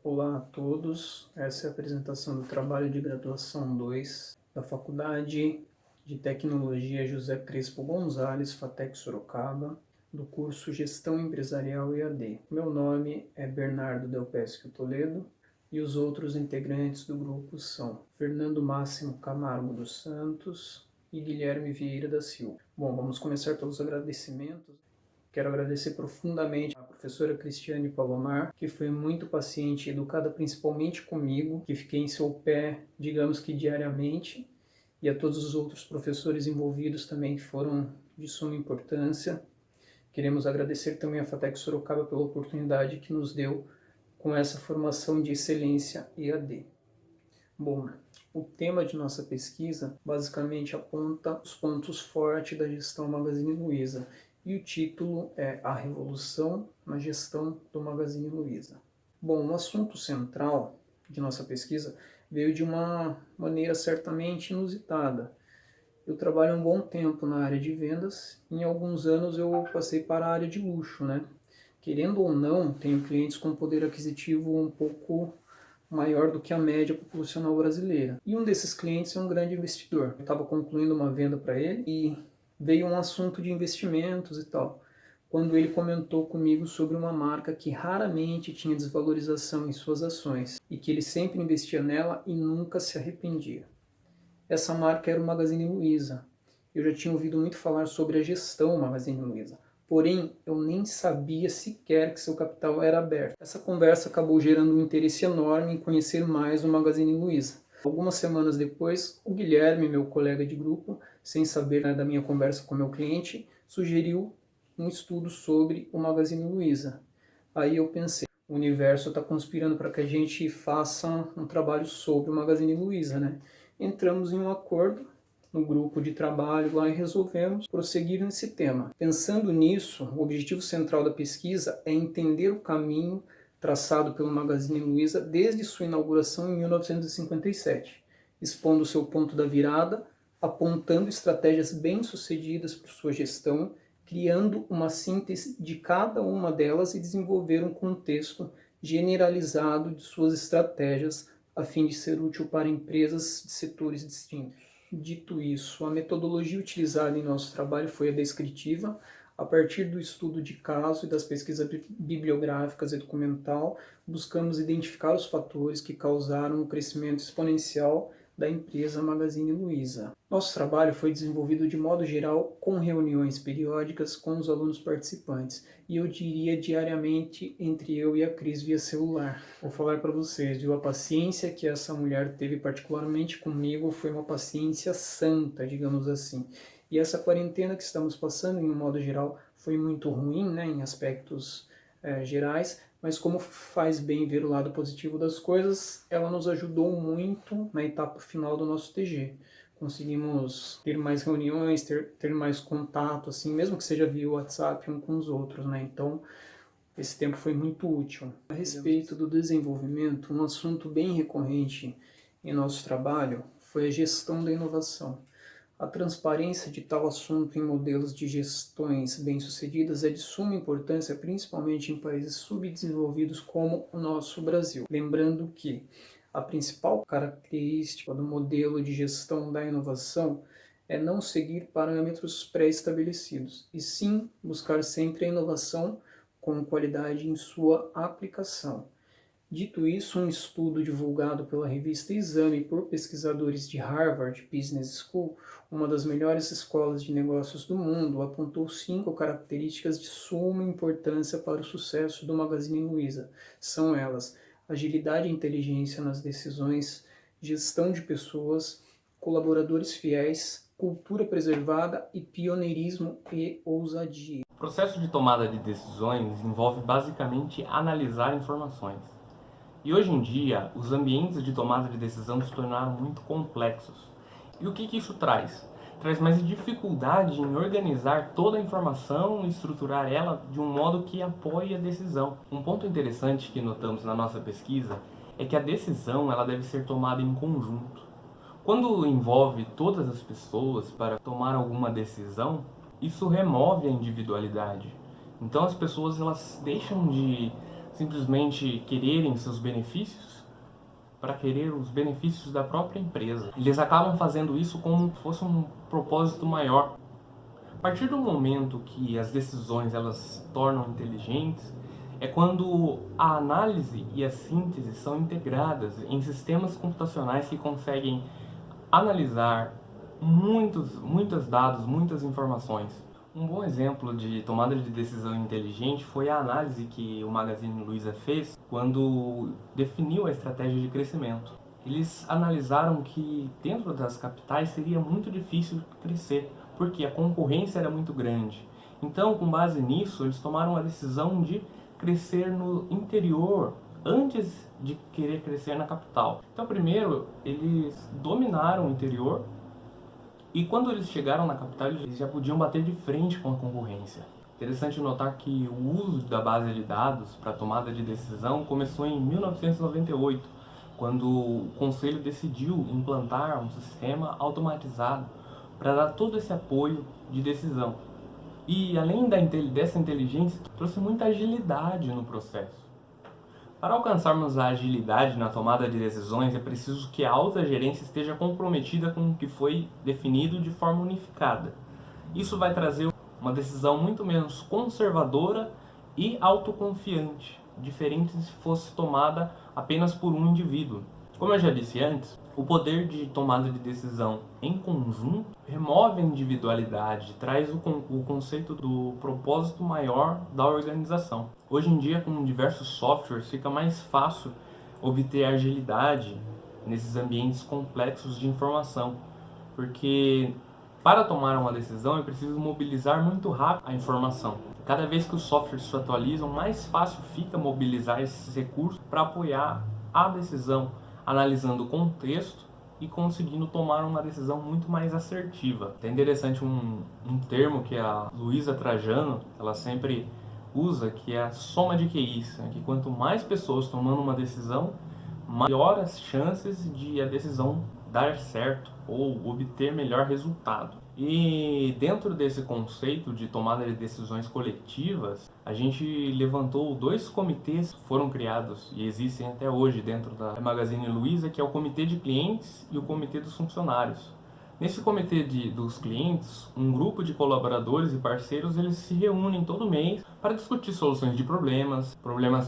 Olá a todos, essa é a apresentação do trabalho de graduação 2 da Faculdade de Tecnologia José Crespo Gonzalez, FATEC Sorocaba, do curso Gestão Empresarial EAD. Meu nome é Bernardo Del Pescio Toledo e os outros integrantes do grupo são Fernando Máximo Camargo dos Santos e Guilherme Vieira da Silva. Bom, vamos começar pelos agradecimentos. Quero agradecer profundamente a professora Cristiane Palomar, que foi muito paciente e educada principalmente comigo, que fiquei em seu pé, digamos que diariamente, e a todos os outros professores envolvidos também que foram de suma importância. Queremos agradecer também a FATEC Sorocaba pela oportunidade que nos deu com essa formação de excelência EAD. Bom, o tema de nossa pesquisa basicamente aponta os pontos fortes da gestão Magazine Luiza, e o título é A Revolução na Gestão do Magazine Luiza. Bom, o assunto central de nossa pesquisa veio de uma maneira certamente inusitada. Eu trabalho um bom tempo na área de vendas e em alguns anos eu passei para a área de luxo, né? Querendo ou não, tenho clientes com poder aquisitivo um pouco maior do que a média populacional brasileira. E um desses clientes é um grande investidor. Eu estava concluindo uma venda para ele e veio um assunto de investimentos e tal, quando ele comentou comigo sobre uma marca que raramente tinha desvalorização em suas ações e que ele sempre investia nela e nunca se arrependia. Essa marca era o Magazine Luiza. Eu já tinha ouvido muito falar sobre a gestão Magazine Luiza, porém eu nem sabia sequer que seu capital era aberto. Essa conversa acabou gerando um interesse enorme em conhecer mais o Magazine Luiza. Algumas semanas depois, o Guilherme, meu colega de grupo, sem saber da minha conversa com meu cliente, sugeriu um estudo sobre o Magazine Luiza. Aí eu pensei, o universo está conspirando para que a gente faça um trabalho sobre o Magazine Luiza, né? Entramos em um acordo no grupo de trabalho lá e resolvemos prosseguir nesse tema. Pensando nisso, o objetivo central da pesquisa é entender o caminho traçado pelo Magazine Luiza desde sua inauguração em 1957, expondo seu ponto da virada, apontando estratégias bem-sucedidas para sua gestão, criando uma síntese de cada uma delas e desenvolver um contexto generalizado de suas estratégias a fim de ser útil para empresas de setores distintos. Dito isso, a metodologia utilizada em nosso trabalho foi a descritiva, a partir do estudo de caso e das pesquisas bibliográficas e documental, buscamos identificar os fatores que causaram o crescimento exponencial da empresa Magazine Luiza. Nosso trabalho foi desenvolvido de modo geral com reuniões periódicas com os alunos participantes e eu diria diariamente entre eu e a Cris via celular. Vou falar para vocês, viu? A paciência que essa mulher teve particularmente comigo foi uma paciência santa, digamos assim. E essa quarentena que estamos passando, em um modo geral, foi muito ruim, né, em aspectos gerais, mas como faz bem ver o lado positivo das coisas, ela nos ajudou muito na etapa final do nosso TG. Conseguimos ter mais reuniões, ter mais contato, assim, mesmo que seja via WhatsApp um com os outros, né? Então, esse tempo foi muito útil. A respeito do desenvolvimento, um assunto bem recorrente em nosso trabalho foi a gestão da inovação. A transparência de tal assunto em modelos de gestões bem-sucedidas é de suma importância, principalmente em países subdesenvolvidos como o nosso Brasil. Lembrando que a principal característica do modelo de gestão da inovação é não seguir parâmetros pré-estabelecidos, e sim buscar sempre a inovação com qualidade em sua aplicação. Dito isso, um estudo divulgado pela revista Exame por pesquisadores de Harvard Business School, uma das melhores escolas de negócios do mundo, apontou 5 características de suma importância para o sucesso do Magazine Luiza. São elas: agilidade e inteligência nas decisões, gestão de pessoas, colaboradores fiéis, cultura preservada e pioneirismo e ousadia. O processo de tomada de decisões envolve basicamente analisar informações. E hoje em dia, os ambientes de tomada de decisão se tornaram muito complexos. E o que isso traz? Traz mais dificuldade em organizar toda a informação e estruturar ela de um modo que apoie a decisão. Um ponto interessante que notamos na nossa pesquisa é que a decisão ela deve ser tomada em conjunto. Quando envolve todas as pessoas para tomar alguma decisão, isso remove a individualidade. Então as pessoas elas deixam de simplesmente quererem seus benefícios para querer os benefícios da própria empresa. Eles acabam fazendo isso como se fosse um propósito maior. A partir do momento que as decisões elas se tornam inteligentes, é quando a análise e a síntese são integradas em sistemas computacionais que conseguem analisar muitos dados, muitas informações. Um bom exemplo de tomada de decisão inteligente foi a análise que o Magazine Luiza fez quando definiu a estratégia de crescimento. Eles analisaram que dentro das capitais seria muito difícil crescer, porque a concorrência era muito grande. Então, com base nisso, eles tomaram a decisão de crescer no interior antes de querer crescer na capital. Então, primeiro, eles dominaram o interior e quando eles chegaram na capital, eles já podiam bater de frente com a concorrência. Interessante notar que o uso da base de dados para tomada de decisão começou em 1998, quando o Conselho decidiu implantar um sistema automatizado para dar todo esse apoio de decisão. E além dessa inteligência, trouxe muita agilidade no processo. Para alcançarmos a agilidade na tomada de decisões, é preciso que a alta gerência esteja comprometida com o que foi definido de forma unificada. Isso vai trazer uma decisão muito menos conservadora e autoconfiante, diferente se fosse tomada apenas por um indivíduo. Como eu já disse antes, o poder de tomada de decisão em conjunto remove a individualidade, traz o conceito do propósito maior da organização. Hoje em dia, com diversos softwares, fica mais fácil obter agilidade nesses ambientes complexos de informação, porque para tomar uma decisão é preciso mobilizar muito rápido a informação. Cada vez que os softwares se atualizam, mais fácil fica mobilizar esses recursos para apoiar a decisão, analisando o contexto e conseguindo tomar uma decisão muito mais assertiva. É interessante um termo que a Luiza Trajano ela sempre usa, que é a soma de QIs, né? Que quanto mais pessoas tomando uma decisão, maior as chances de a decisão dar certo ou obter melhor resultado. E dentro desse conceito de tomada de decisões coletivas, a gente levantou 2 comitês que foram criados e existem até hoje dentro da Magazine Luiza, que é o Comitê de Clientes e o Comitê dos Funcionários. Nesse comitê dos clientes, um grupo de colaboradores e parceiros eles se reúnem todo mês para discutir soluções de problemas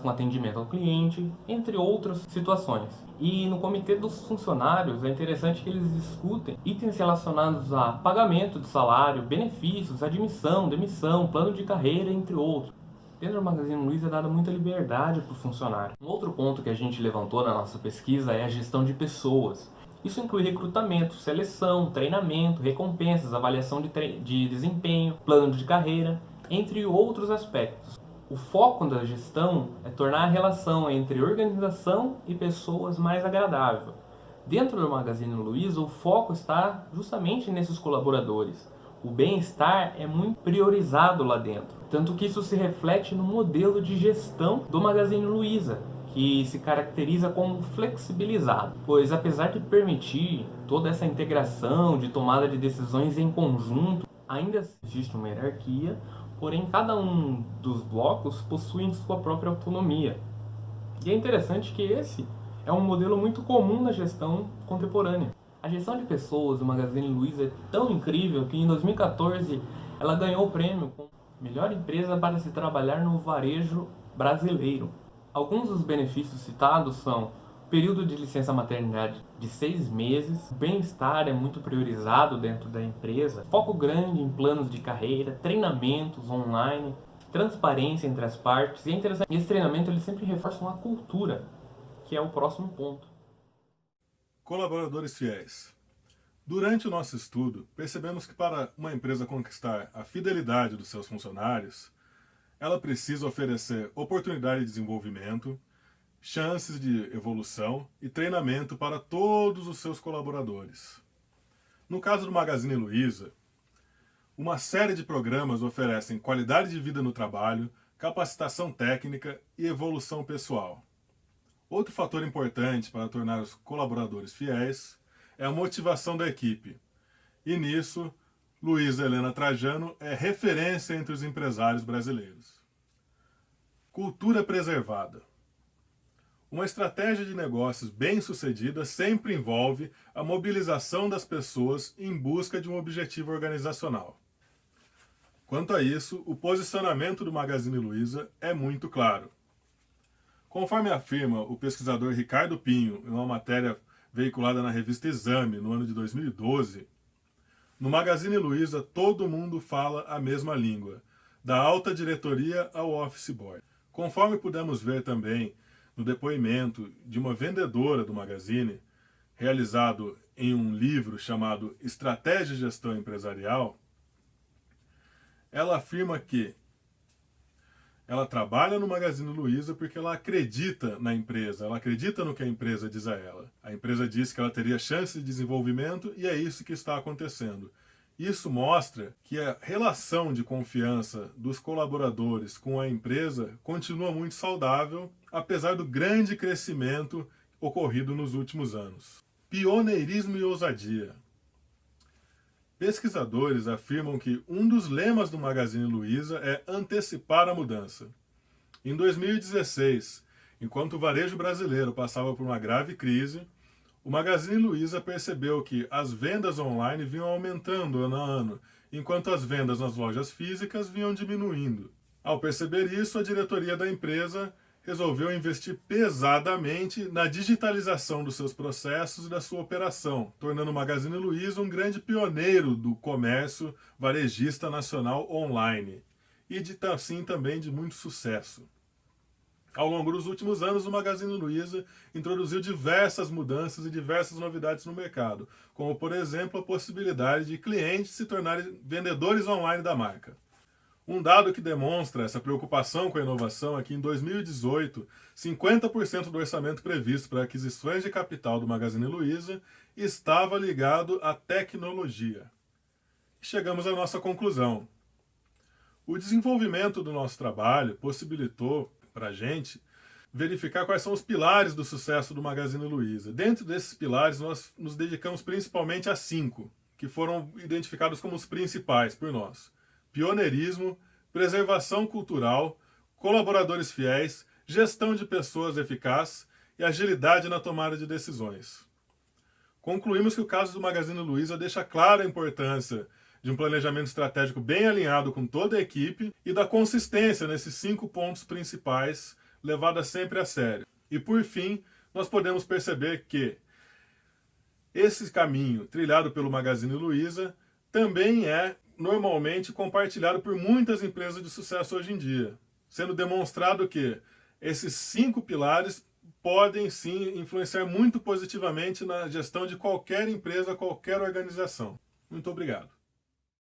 com atendimento ao cliente, entre outras situações. E no comitê dos funcionários é interessante que eles discutem itens relacionados a pagamento de salário, benefícios, admissão, demissão, plano de carreira, entre outros. Dentro do Magazine Luiza é dada muita liberdade para o funcionário. Um outro ponto que a gente levantou na nossa pesquisa é a gestão de pessoas. Isso inclui recrutamento, seleção, treinamento, recompensas, avaliação de desempenho, plano de carreira, entre outros aspectos. O foco da gestão é tornar a relação entre organização e pessoas mais agradável. Dentro do Magazine Luiza, o foco está justamente nesses colaboradores. O bem-estar é muito priorizado lá dentro, tanto que isso se reflete no modelo de gestão do Magazine Luiza, que se caracteriza como flexibilizado, pois apesar de permitir toda essa integração de tomada de decisões em conjunto, ainda existe uma hierarquia, porém cada um dos blocos possui sua própria autonomia. E é interessante que esse é um modelo muito comum na gestão contemporânea. A gestão de pessoas do Magazine Luiza é tão incrível que em 2014 ela ganhou o prêmio como melhor empresa para se trabalhar no varejo brasileiro. Alguns dos benefícios citados são período de licença maternidade de 6 meses, bem-estar é muito priorizado dentro da empresa, foco grande em planos de carreira, treinamentos online, transparência entre as partes. E é interessante, esse treinamento ele sempre reforça a cultura, que é o próximo ponto. Colaboradores fiéis. Durante o nosso estudo, percebemos que para uma empresa conquistar a fidelidade dos seus funcionários, ela precisa oferecer oportunidade de desenvolvimento, chances de evolução e treinamento para todos os seus colaboradores. No caso do Magazine Luiza, uma série de programas oferecem qualidade de vida no trabalho, capacitação técnica e evolução pessoal. Outro fator importante para tornar os colaboradores fiéis é a motivação da equipe. E nisso, Luiza Helena Trajano é referência entre os empresários brasileiros. Cultura preservada. Uma estratégia de negócios bem-sucedida sempre envolve a mobilização das pessoas em busca de um objetivo organizacional. Quanto a isso, o posicionamento do Magazine Luiza é muito claro. Conforme afirma o pesquisador Ricardo Pinho em uma matéria veiculada na revista Exame no ano de 2012, no Magazine Luiza todo mundo fala a mesma língua, da alta diretoria ao office boy. Conforme pudemos ver também no depoimento de uma vendedora do Magazine, realizado em um livro chamado Estratégia de Gestão Empresarial, ela afirma que ela trabalha no Magazine Luiza porque ela acredita na empresa, ela acredita no que a empresa diz a ela. A empresa diz que ela teria chance de desenvolvimento e é isso que está acontecendo. Isso mostra que a relação de confiança dos colaboradores com a empresa continua muito saudável, apesar do grande crescimento ocorrido nos últimos anos. Pioneirismo e ousadia. Pesquisadores afirmam que um dos lemas do Magazine Luiza é antecipar a mudança. Em 2016, enquanto o varejo brasileiro passava por uma grave crise, o Magazine Luiza percebeu que as vendas online vinham aumentando ano a ano, enquanto as vendas nas lojas físicas vinham diminuindo. Ao perceber isso, a diretoria da empresa resolveu investir pesadamente na digitalização dos seus processos e da sua operação, tornando o Magazine Luiza um grande pioneiro do comércio varejista nacional online e assim também de muito sucesso. Ao longo dos últimos anos, o Magazine Luiza introduziu diversas mudanças e diversas novidades no mercado, como, por exemplo, a possibilidade de clientes se tornarem vendedores online da marca. Um dado que demonstra essa preocupação com a inovação é que, em 2018, 50% do orçamento previsto para aquisições de capital do Magazine Luiza estava ligado à tecnologia. Chegamos à nossa conclusão. O desenvolvimento do nosso trabalho possibilitou para a gente verificar quais são os pilares do sucesso do Magazine Luiza. Dentro desses pilares, nós nos dedicamos principalmente a 5, que foram identificados como os principais por nós: pioneirismo, preservação cultural, colaboradores fiéis, gestão de pessoas eficaz e agilidade na tomada de decisões. Concluímos que o caso do Magazine Luiza deixa clara a importância de um planejamento estratégico bem alinhado com toda a equipe e da consistência nesses 5 pontos principais, levada sempre a sério. E por fim, nós podemos perceber que esse caminho trilhado pelo Magazine Luiza também é normalmente compartilhado por muitas empresas de sucesso hoje em dia, sendo demonstrado que esses 5 pilares podem sim influenciar muito positivamente na gestão de qualquer empresa, qualquer organização. Muito obrigado.